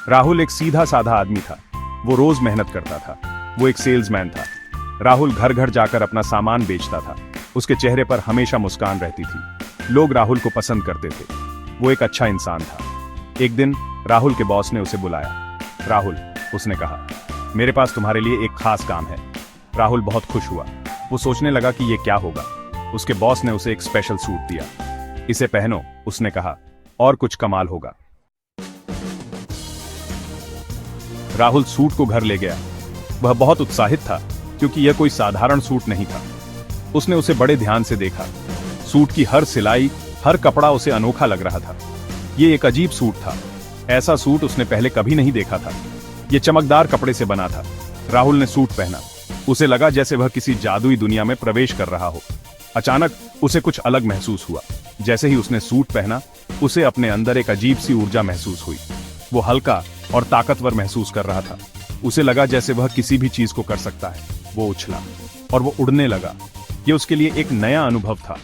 राहुल एक सीधा साधा आदमी था। वो रोज मेहनत करता था। वो एक सेल्समैन था। राहुल घर घर जाकर अपना सामान बेचता था। उसके चेहरे पर हमेशा मुस्कान रहती थी। लोग राहुल को पसंद करते थे। वो एक अच्छा इंसान था। एक दिन राहुल के बॉस ने उसे बुलाया। राहुल, उसने कहा, मेरे पास तुम्हारे लिए एक खास काम है। राहुल बहुत खुश हुआ। वो सोचने लगा कि ये क्या होगा। उसके बॉस ने उसे एक स्पेशल सूट दिया। इसे पहनो, उसने कहा, और कुछ कमाल होगा। राहुल सूट को घर ले गया। वह बहुत उत्साहित था क्योंकि यह कोई साधारण सूट नहीं था। उसने उसे बड़े ध्यान से देखा। सूट की हर सिलाई, हर कपड़ा उसे अनोखा लग रहा था। यह एक अजीब सूट था। ऐसा सूट उसने पहले कभी नहीं देखा था। यह चमकदार कपड़े से बना था। राहुल ने सूट पहना। उसे लगा जैसे वह किसी जादुई दुनिया में प्रवेश कर रहा हो। अचानक उसे कुछ अलग महसूस हुआ। जैसे ही उसने सूट पहना, उसे अपने अंदर एक अजीब सी ऊर्जा महसूस हुई। वो हल्का और ताकतवर महसूस कर रहा था। उसे लगा जैसे वह किसी भी चीज को कर सकता है। वो उछला और वो उड़ने लगा। यह उसके लिए एक नया अनुभव था।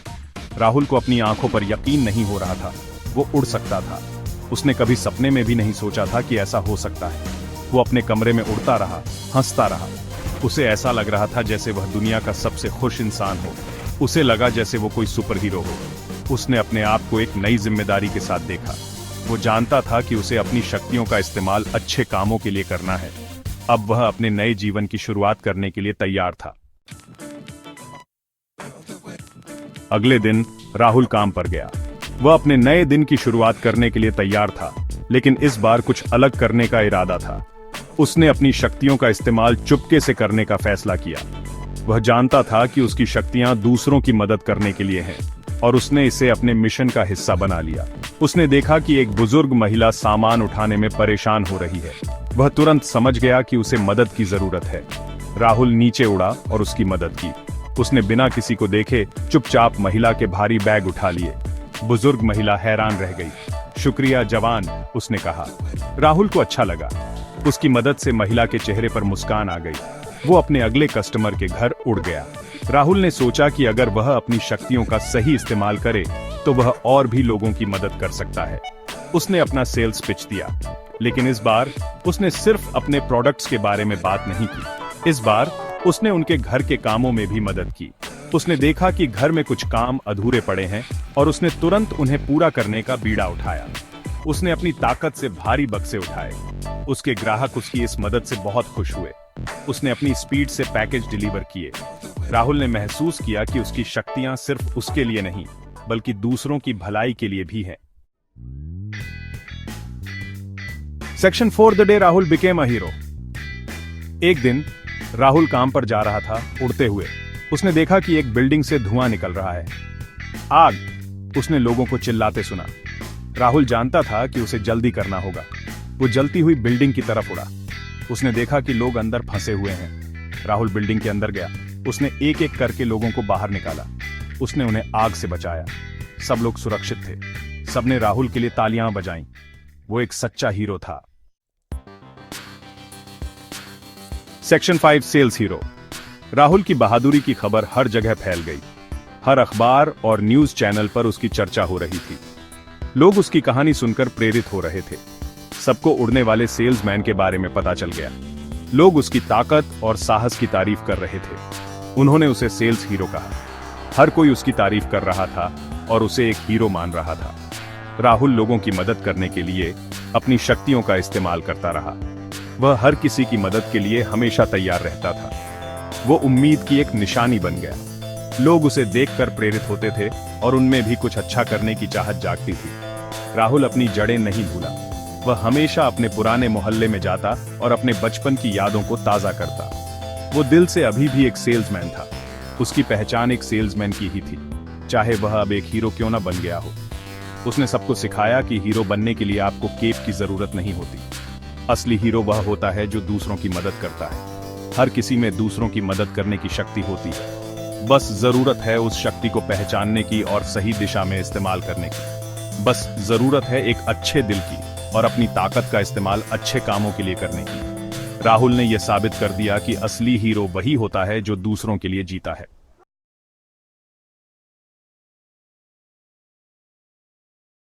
राहुल को अपनी आंखों पर यकीन नहीं हो रहा था। वो उड़ सकता था। उसने कभी सपने में भी नहीं सोचा था कि ऐसा हो सकता है। वो अपने कमरे में उड़ता रहा, हंसता रहा। उसे ऐसा लग रहा था जैसे वह दुनिया का सबसे खुश इंसान हो। उसे लगा जैसे वो कोई सुपर हीरो हो। उसने अपने आप को एक नई जिम्मेदारी के साथ देखा। वो जानता था कि उसे अपनी शक्तियों का इस्तेमाल अच्छे कामों के लिए करना है। अब वह अपने नए जीवन की शुरुआत करने के लिए तैयार था। अगले दिन राहुल काम पर गया। वह अपने नए दिन की शुरुआत करने के लिए तैयार था, लेकिन इस बार कुछ अलग करने का इरादा था। उसने अपनी शक्तियों का इस्तेमाल चुपके से करने का फैसला किया। वह जानता था कि उसकी शक्तियां दूसरों की मदद करने के लिए हैं, और उसने इसे अपने मिशन का हिस्सा बना लिया। उसने देखा कि एक बुजुर्ग महिला सामान उठाने में परेशान हो रही है। वह तुरंत समझ गया कि उसे मदद की जरूरत है। राहुल नीचे उड़ा और उसकी मदद की। उसने बिना किसी को देखे चुपचाप महिला के भारी बैग उठा लिए। बुजुर्ग महिला हैरान रह गई। शुक्रिया जवान, उसने कहा। राहुल को अच्छा लगा। उसकी मदद से महिला के चेहरे पर मुस्कान आ गई। वो अपने अगले कस्टमर के घर उड़ गया। राहुल ने सोचा कि अगर वह अपनी शक्तियों का सही इस्तेमाल करे तो वह और भी लोगों की मदद कर सकता है। उसने अपना सेल्स पिच दिया, लेकिन इस बार उसने सिर्फ अपने प्रोडक्ट्स के बारे में बात नहीं की। इस बार उसने उनके घर के कामों में भी मदद की। उसने देखा कि घर में कुछ काम अधूरे पड़े हैं और उसने तुरंत उन्हें पूरा करने का बीड़ा उठाया। उसने अपनी ताकत से भारी बक्से उठाए। उसके ग्राहक उसकी इस मदद से बहुत खुश हुए। उसने अपनी स्पीड से पैकेज डिलीवर किए। राहुल ने महसूस किया कि उसकी शक्तियां सिर्फ उसके लिए नहीं, बल्कि दूसरों की भलाई के लिए भी हैं। Section 4 the day Rahul became a hero. एक दिन राहुल काम पर जा रहा था, उड़ते हुए। उसने देखा कि एक बिल्डिंग से धुआं निकल रहा है। आग! उसने लोगों को चिल्लाते सुना। राहुल जानता था कि उसे जल्दी करना होगा। वो जलती हुई बिल्डिंग की तरफ उड़ा। उसने देखा कि लोग अंदर फंसे हुए हैं। राहुल बिल्डिंग के अंदर गया। उसने एक एक करके लोगों को बाहर निकाला। उसने उन्हें आग से बचाया। सब लोग सुरक्षित थे। सबने राहुल के लिए तालियां बजाईं। वो एक सच्चा हीरो था। Section 5 sales hero. राहुल की बहादुरी की खबर हर जगह फैल गई। हर अखबार और न्यूज चैनल पर उसकी चर्चा हो रही थी। लोग उसकी कहानी सुनकर प्रेरित हो रहे थे। सबको उड़ने वाले सेल्समैन के बारे में पता चल गया। लोग उसकी ताकत और साहस की तारीफ कर रहे थे। उन्होंने उसे सेल्स हीरो कहा। हर कोई उसकी तारीफ कर रहा था और उसे एक हीरो मान रहा था। राहुल लोगों की मदद करने के लिए अपनी शक्तियों का इस्तेमाल करता रहा। वह हर किसी की मदद के लिए हमेशा तैयार रहता था। वो उम्मीद की एक निशानी बन गया। लोग उसे देखकर प्रेरित होते थे और उनमें भी कुछ अच्छा करने की चाहत जागती थी। राहुल अपनी जड़ें नहीं भूला। वह हमेशा अपने पुराने मोहल्ले में जाता और अपने बचपन की यादों को ताजा करता। वो दिल से अभी भी एक सेल्समैन था। उसकी पहचान एक सेल्समैन की ही थी, चाहे वह अब एक हीरो क्यों ना बन गया हो। उसने सबको सिखाया कि हीरो बनने के लिए आपको केप की जरूरत नहीं होती। असली हीरो वह होता है जो दूसरों की मदद करता है। हर किसी में दूसरों की मदद करने की शक्ति होती है। बस जरूरत है उस शक्ति को पहचानने की और सही दिशा में इस्तेमाल करने की। बस जरूरत है एक अच्छे दिल की और अपनी ताकत का इस्तेमाल अच्छे कामों के लिए करने की। राहुल ने यह साबित कर दिया कि असली हीरो वही होता है जो दूसरों के लिए जीता है।